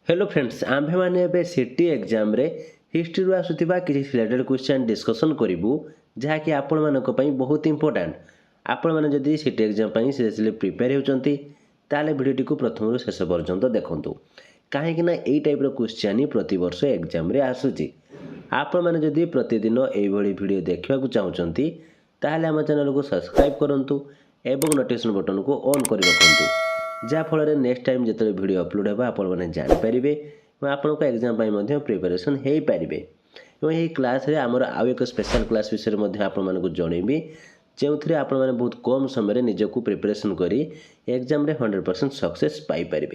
Hello friends आम्भे माने एबे city exam रे हिस्ट्री रो आसुथिबा किछि सिलेक्टेड क्वेश्चन डिस्कशन करिवु जहाँकि आपण मानक पई बहुत इंपोर्टेंट। आपण माने जदि सिटी एग्जाम पई सीरियसली प्रिपेयर होचंती ताले वीडियोटी को प्रथम रो शेष पर्यंत देखंतु काहे कि ना एई टाइप रो क्वेश्चन ही प्रति वर्ष एग्जाम रे आसुची। आपण माने जदि प्रतिदिन एई भली वीडियो देखिबा को चाहउचंती ताले हम चैनल को सब्सक्राइब करंतु एवं नोटिफिकेशन बटन को ऑन करि रखंतु जहाँफल नेक्स्ट टाइम जो वीडियो अपलोड होगा आपने जानीपारे आपको एग्जाम प्रिपरेशन हो पारे। यही क्लास रे आमर आउ एक स्पेशल क्लास विषय में आपको जनइबी जो थे आप बहुत कम समय निजक प्रिपरेशन करी एग्जाम रे 100% सक्सेस पाइपर।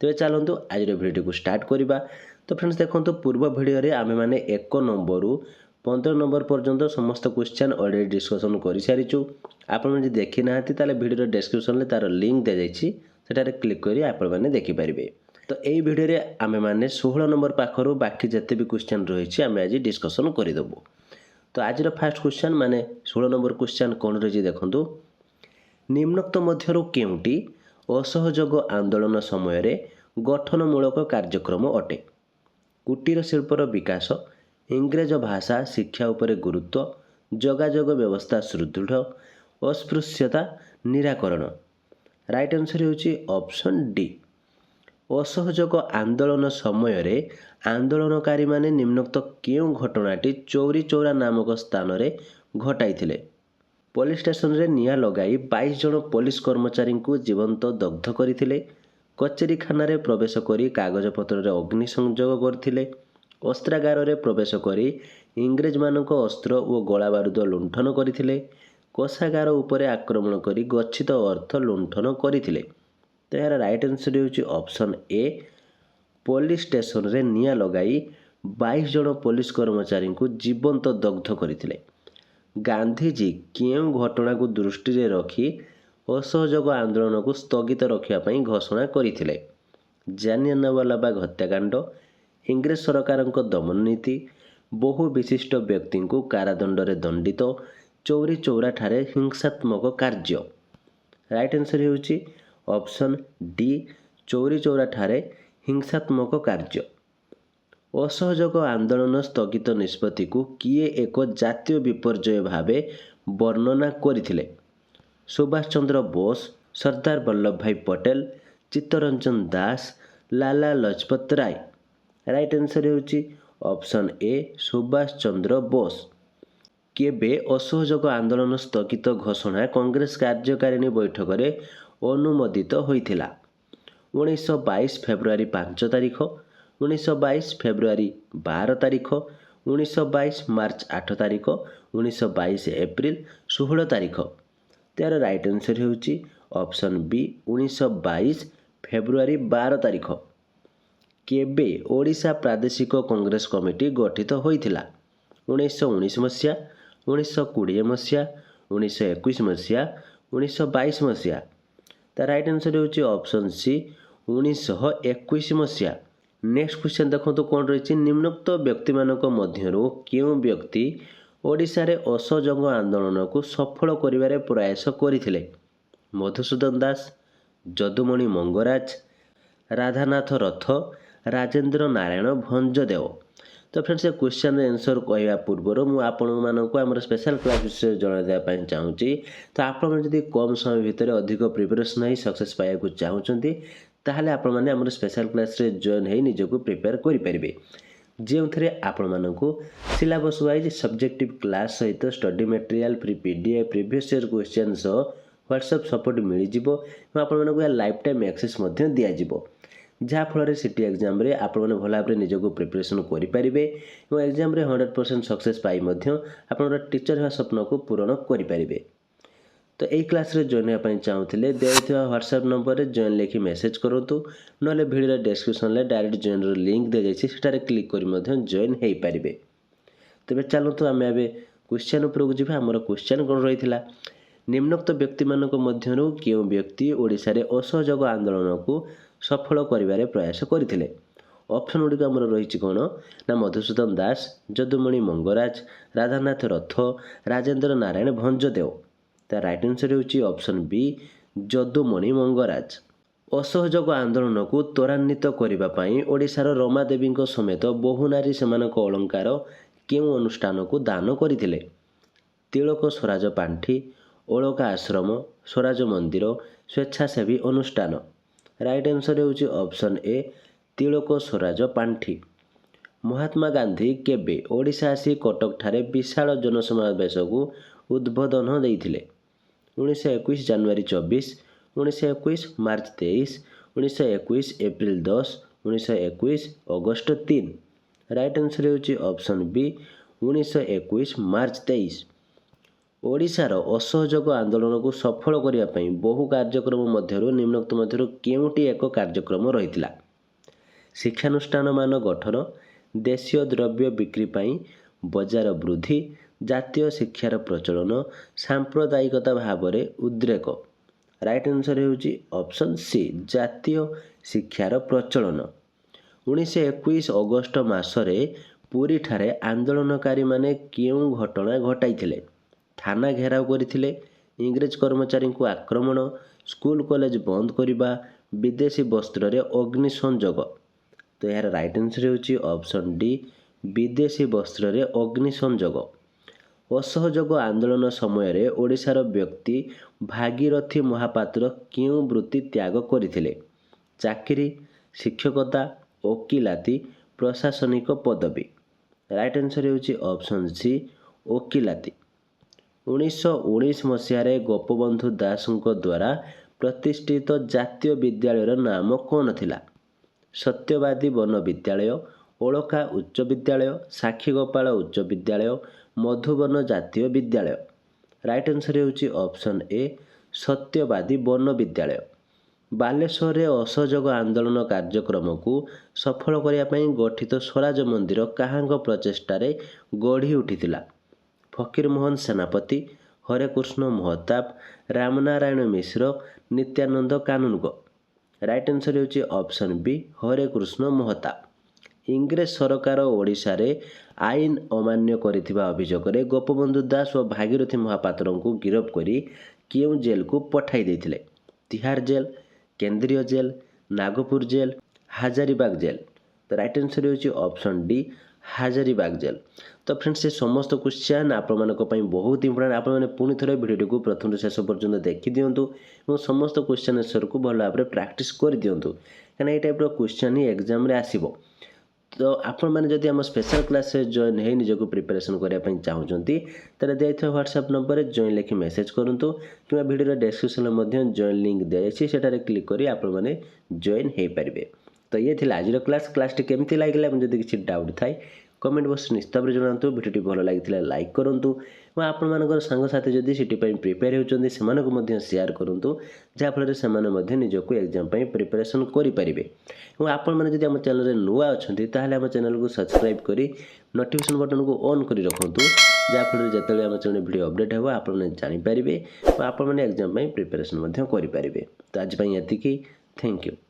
तेज चलतु आज वीडियो को स्टार्ट करवा। तो फ्रेंड्स देखो पूर्व वीडियो आम मैंने 1 नंबर रु 15 नंबर पर्यंत समस्त क्वेश्चन ऑलरेडी डिस्कसन कर सारीचु। आपने देखी ना वीडियो डिस्क्रिप्शन में तार लिंक दी जाइए सेटारे क्लिक करी आपण मैंने देखिपारे। तो यही वीडियो रे आमे माने 16 नंबर पाखरु बाकी जते भी क्वेश्चन रही आमे आज डिस्कसन करदेबू। तो आज फर्स्ट क्वेश्चन माने 16 नंबर क्वेश्चन कौन रही देखंतु निम्नोक्त मध्यरु केउटी असहयोग आंदोलन समय रे गठनमूलक कार्यक्रम अटे। कुटीर शिल्पर विकास, इंग्रेज भाषा शिक्षा उपरे गुरुत्व, जोगाजोग व्यवस्था सुदृढ़, अस्पृश्यता निराकरण। राइट आंसर होची ऑप्शन डी। असहयोग आंदोलन समय रे आंदोलनकारी माने निम्नोक्त केउ घटनाटी चौरी चौरा नामक स्थान रे घटाइथिले। पुलिस स्टेशन रे निया लगाई 22 जन पुलिस कर्मचारी को जीवंत दग्ध करथिले। कचेरी खाना रे प्रवेश करी कागज पत्र रे अग्नि संयोग करथिले। अस्त्रागार रे प्रवेश करी इंग्रेज मानक अस्त्र और गोला बारूद लुंठन करथिले। कोषागार उपरे आक्रमण करी गच्छित अर्थ लुंठन करथिले। तो यार राइट आंसर होची ऑप्शन ए। पुलिस स्टेशन रे निया लगाई 22 जन पुलिस कर्मचारी को जीवंत दग्ध करथिले। गांधीजी केउ घटना को दृष्टि रे रखी असहयोग आंदोलन को स्थगित रखिया पई घोषणा करथिले। जालियानवाला बाग हत्याकांड, इंग्रेज सरकारक दमन नीति, बहु विशिष्ट व्यक्ति को कारादंड रे दंडित, चौरी चौरा ठारे हिंसात्मक कार्य। राइट आंसर होची ऑप्शन डी चौरी चौरा ठारे हिंसात्मक कार्य। असहयोग आंदोलन स्थगित निष्पत्ति को किए एक जातीय विपर्यय भावे वर्णना करथिले। सुभाष चंद्र बोस, सरदार वल्लभ भाई पटेल, चित्तरंजन दास, लाला लजपत राय। राइट आंसर होची ऑप्शन ए सुभाष चंद्र बोस। केबे असहयोग आंदोलन स्थगित घोषणा कांग्रेस कार्यकारिणी बैठक रे अनुमोदित होइथिला। 1922 फेब्रुआरी 5 तारिख, 1922 फेब्रुआरी 12 तारिख, 1922 मार्च 8 तारिख, 1922 एप्रिल 16 तारिख। त्यार राइट आंसर होची ऑप्शन बी 1922 फेब्रुआरी 12 तारिख। केबे ओडिशा प्रादेशिक कांग्रेस कमिटी गठित होइथिला। 1919 मसीहा, 1920 मसीहा, 1921 मसीहा, 1922 मसीहा। ता राइट आंसर होची ऑप्शन सी 1921 मसीहा। नेक्स्ट क्वेश्चन देखो कौन रही निम्नोक्त व्यक्ति मानक मध्यरु केउ व्यक्ति ओडिशा रे असहयोग आंदोलन को सफल करिवारे प्रयास करथिले। मधुसूदन दास, जदुमणि मंगराज, राधानाथ रथ, राजेंद्र नारायण भंजदेव। तो फ्रेंड्स क्वेश्चन आंसर कहवा पूर्वर मुझे स्पेशल क्लास विषय जनवाई चाहूँगी। तो आपड़ी कम समय भितर अधिक प्रिपरेशन ही सक्सेस पाइबा चाहूँगी ताहले आपने आम स्पेशल क्लास रे जॉइन हो निजक प्रिपेयर करेंगे जो थे आपण को सिलेबस वाइज सब्जेक्टिव क्लास सहित study material free PDF previous year question WhatsApp support मिल जाव लाइफ टाइम एक्सेस दिज्व जहाँफल सिटी एग्जाम रे आप भल भाव निजक प्रिपरेशन करेंगे और एग्जाम रे 100% सक्सेस पाई आप टीचर होगा स्वप्न को पूरण करेंगे। तो यही क्लास रे जॉइन होगा चाहूँगे दिया व्हाट्सएप नंबर रे जॉइन लिखि मेसेज करूँ ना वीडियो डिस्क्रिप्शन में डायरेक्ट जॉइन लिंक दी जाइए क्लिक कर जॉइन हो पारे। तेज चलतु आम ए क्वेश्चन उपरकू जावा। आमर क्वेश्चन कौन रही है निम्नोक्त व्यक्ति मानक मध्यरु केउ व्यक्ति ओडिशा रे असहयोग आंदोलन को सफल करिवारे प्रयास करथिले। ऑप्शन गुड़िक आमर रही कौन ना मधुसूदन दास, जदुमणि मंगराज, राधानाथ रथ, राजेंद्र नारायण भंजदेव। ता राइट आंसर होची ऑप्शन बी जदुमणि मंगराज। ଅସହଯୋଗ ଆନ୍ଦୋଳନକୁ ତ୍ୱରାନ୍ୱିତ କରିବା ପାଇଁ ଓଡ଼ିଶାର ରମାଦେବୀଙ୍କ ସମେତ ବହୁ ନାରୀ ସେମାନଙ୍କ ଅଳଙ୍କାର କେଉଁ ଅନୁଷ୍ଠାନକୁ ଦାନ କରିଥିଲେ? ତିଳକ ସ୍ୱରାଜ ପାଣ୍ଠି, ଅଳକା ଆଶ୍ରମ, ସ୍ୱରାଜ ମନ୍ଦିର, ସ୍ୱେଚ୍ଛାସେବୀ ଅନୁଷ୍ଠାନ। ରାଇଟ୍ ଆନ୍ସର୍ ହେଉଛି ଅପସନ୍ ଏ ତିଳକ ସ୍ୱରାଜ ପାଣ୍ଠି। ମହାତ୍ମା ଗାନ୍ଧୀ କେବେ ଓଡ଼ିଶା ଆସି କଟକଠାରେ ବିଶାଳ ଜନସମାବେଶକୁ ଉଦ୍ବୋଧନ ଦେଇଥିଲେ? 1921 ଜାନୁଆରୀ 24, 1921 March 23, 1921 April 10, 1921 August 3। Right answer ହେଉଛି ଅପସନ୍ ବି 1921 ମାର୍ଚ୍ଚ 23। ଓଡ଼ିଶାର ଅସହଯୋଗ ଆନ୍ଦୋଳନକୁ ସଫଳ କରିବା ପାଇଁ ବହୁ କାର୍ଯ୍ୟକ୍ରମ ମଧ୍ୟରୁ ନିମ୍ନୋକ୍ତ ମଧ୍ୟରୁ କେଉଁଟି ଏକ କାର୍ଯ୍ୟକ୍ରମ ରହିଥିଲା? ଶିକ୍ଷାନୁଷ୍ଠାନମାନ ଗଠନ, ଦେଶୀୟ ଦ୍ରବ୍ୟ ବିକ୍ରି ପାଇଁ ବଜାର ବୃଦ୍ଧି, ଜାତୀୟ ଶିକ୍ଷାର ପ୍ରଚଳନ, ସାମ୍ପ୍ରଦାୟିକତା ଭାବରେ ଉଦ୍ରେକ। ରାଇଟ୍ ଆନ୍ସର୍ ହେଉଛି ଅପସନ୍ ସି ଜାତୀୟ ଶିକ୍ଷାର ପ୍ରଚଳନ। 1921 ଅଗଷ୍ଟ ମାସରେ ପୁରୀଠାରେ ଆନ୍ଦୋଳନକାରୀମାନେ କେଉଁ ଘଟଣା ଘଟାଇଥିଲେ? ଥାନା ଘେରାଉ କରିଥିଲେ, ଇଂରେଜ କର୍ମଚାରୀଙ୍କୁ ଆକ୍ରମଣ, ସ୍କୁଲ କଲେଜ ବନ୍ଦ କରିବା, ବିଦେଶୀ ବସ୍ତ୍ରରେ ଅଗ୍ନି ସଂଯୋଗ। ତ ଏହାର ରାଇଟ୍ ଆନ୍ସର୍ ହେଉଛି ଅପସନ୍ ଡି ବିଦେଶୀ ବସ୍ତ୍ରରେ ଅଗ୍ନି ସଂଯୋଗ। ଅସହଯୋଗ ଆନ୍ଦୋଳନ ସମୟରେ ଓଡ଼ିଶାର ବ୍ୟକ୍ତି ଭାଗୀରଥୀ ମହାପାତ୍ର କେଉଁ ବୃତ୍ତି ତ୍ୟାଗ କରିଥିଲେ? ଚାକିରି, ଶିକ୍ଷକତା, ଓକିଲାତି, ପ୍ରଶାସନିକ ପଦବୀ। ରାଇଟ୍ ଆନ୍ସର୍ ହେଉଛି ଅପସନ୍ ସି ଓକିଲାତି। 1919 ମସିହାରେ ଗୋପବନ୍ଧୁ ଦାସଙ୍କ ଦ୍ୱାରା ପ୍ରତିଷ୍ଠିତ ଜାତୀୟ ବିଦ୍ୟାଳୟର ନାମ କ'ଣ ଥିଲା? ସତ୍ୟବାଦୀ ବନ ବିଦ୍ୟାଳୟ, ଅଳକା ଉଚ୍ଚ ବିଦ୍ୟାଳୟ, ସାକ୍ଷୀଗୋପାଳ ଉଚ୍ଚ ବିଦ୍ୟାଳୟ, ମଧୁବନ ଜାତୀୟ ବିଦ୍ୟାଳୟ। ରାଇଟ୍ ଆନ୍ସର୍ ହେଉଛି ଅପସନ୍ ଏ ସତ୍ୟବାଦୀ ବନ ବିଦ୍ୟାଳୟ। ବାଲେଶ୍ୱରରେ ଅସହଯୋଗ ଆନ୍ଦୋଳନ କାର୍ଯ୍ୟକ୍ରମକୁ ସଫଳ କରିବା ପାଇଁ ଗଠିତ ସ୍ୱରାଜ ମନ୍ଦିର କାହାଙ୍କ ପ୍ରଚେଷ୍ଟାରେ ଗଢ଼ି ଉଠିଥିଲା? ଫକୀରମୋହନ ସେନାପତି, ହରେକୃଷ୍ଣ ମହତାବ, ରାମନାରାୟଣ ମିଶ୍ର, ନିତ୍ୟାନନ୍ଦ କାନୁନଗୋ। ରାଇଟ୍ ଆନ୍ସର୍ ହେଉଛି ଅପସନ୍ ବି ହରେକୃଷ୍ଣ ମହତାବ। ଇଂରେଜ ସରକାର ଓଡ଼ିଶାରେ ଆଇନ ଅମାନ୍ୟ କରିଥିବା ଅଭିଯୋଗରେ ଗୋପବନ୍ଧୁ ଦାସ ଓ ଭାଗୀରଥୀ ମହାପାତ୍ରଙ୍କୁ ଗିରଫ କରି କେଉଁ ଜେଲକୁ ପଠାଇ ଦେଇଥିଲେ? ତିହାର ଜେଲ୍, କେନ୍ଦ୍ରୀୟ ଜେଲ୍, ନାଗପୁର ଜେଲ୍, ହାଜାରିବାଗ ଜେଲ୍। ତ ରାଇଟ୍ ଆନ୍ସର୍ ହେଉଛି ଅପସନ୍ ଡି ହାଜାରିବାଗ ଜେଲ୍। ତ ଫ୍ରେଣ୍ଡସ୍ ଏ ସମସ୍ତ କ୍ୱେଶ୍ଚନ୍ ଆପଣମାନଙ୍କ ପାଇଁ ବହୁତ ଇମ୍ପୋର୍ଟାଣ୍ଟ। ଆପଣମାନେ ପୁଣି ଥରେ ଭିଡ଼ିଓଟିକୁ ପ୍ରଥମରୁ ଶେଷ ପର୍ଯ୍ୟନ୍ତ ଦେଖିଦିଅନ୍ତୁ ଏବଂ ସମସ୍ତ କ୍ୱେଶ୍ଚନ୍ ଆନ୍ସର୍କୁ ଭଲ ଭାବରେ ପ୍ରାକ୍ଟିସ୍ କରିଦିଅନ୍ତୁ, କାହିଁକିନା ଏଇ ଟାଇପ୍ର କ୍ୱେଶ୍ଚନ୍ ହିଁ ଏକ୍ଜାମ୍ରେ ଆସିବ। ତ ଆପଣମାନେ ଯଦି ଆମ ସ୍ପେଶାଲ୍ କ୍ଲାସ୍ରେ ଜଏନ୍ ହେଇ ନିଜକୁ ପ୍ରିପାରେସନ୍ କରିବା ପାଇଁ ଚାହୁଁଛନ୍ତି ତାହେଲେ ଦିଆଯାଇଥିବା ହ୍ୱାଟ୍ସଆପ୍ ନମ୍ବରରେ ଜଏନ୍ ଲେଖି ମେସେଜ୍ କରନ୍ତୁ କିମ୍ବା ଭିଡ଼ିଓର ଡେସ୍କ୍ରିପ୍ସନ୍ରେ ମଧ୍ୟ ଜଏନ୍ ଲିଙ୍କ୍ ଦିଆଯାଇଛି, ସେଠାରେ କ୍ଲିକ୍ କରି ଆପଣମାନେ ଜଏନ୍ ହୋଇପାରିବେ। ତ ଇଏ ଥିଲା ଆଜିର କ୍ଲାସ୍ଟି କେମିତି ଲାଗିଲା ଏବଂ ଯଦି କିଛି ଡାଉଟ୍ ଥାଏ କମେଣ୍ଟ ବକ୍ସରେ ନିଶ୍ଚିତ ଭାବରେ ଜଣାନ୍ତୁ। ଭିଡ଼ିଓଟି ଭଲ ଲାଗିଥିଲେ ଲାଇକ୍ କରନ୍ତୁ ଏବଂ ଆପଣମାନଙ୍କର ସାଙ୍ଗସାଥି ଯଦି ସିଟି ପାଇଁ ପ୍ରିପେୟାର ହେଉଛନ୍ତି ସେମାନଙ୍କୁ ମଧ୍ୟ ସେୟାର କରନ୍ତୁ, ଯାହାଫଳରେ ସେମାନେ ମଧ୍ୟ ନିଜକୁ ଏକ୍ଜାମ୍ ପାଇଁ ପ୍ରିପାରେସନ୍ କରିପାରିବେ। ଏବଂ ଆପଣମାନେ ଯଦି ଆମ ଚ୍ୟାନେଲରେ ନୂଆ ଅଛନ୍ତି ତାହେଲେ ଆମ ଚ୍ୟାନେଲକୁ ସବସ୍କ୍ରାଇବ୍ କରି ନୋଟିଫିକେସନ୍ ବଟନ୍କୁ ଅନ୍ କରି ରଖନ୍ତୁ, ଯାହାଫଳରେ ଯେତେବେଳେ ଆମ ଚ୍ୟାନେଲ ଭିଡ଼ିଓ ଅପଡ଼େଟ୍ ହେବ ଆପଣମାନେ ଜାଣିପାରିବେ ବା ଆପଣମାନେ ଏକ୍ଜାମ୍ ପାଇଁ ପ୍ରିପାରେସନ୍ ମଧ୍ୟ କରିପାରିବେ। ତ ଆଜି ପାଇଁ ଏତିକି। Thank you.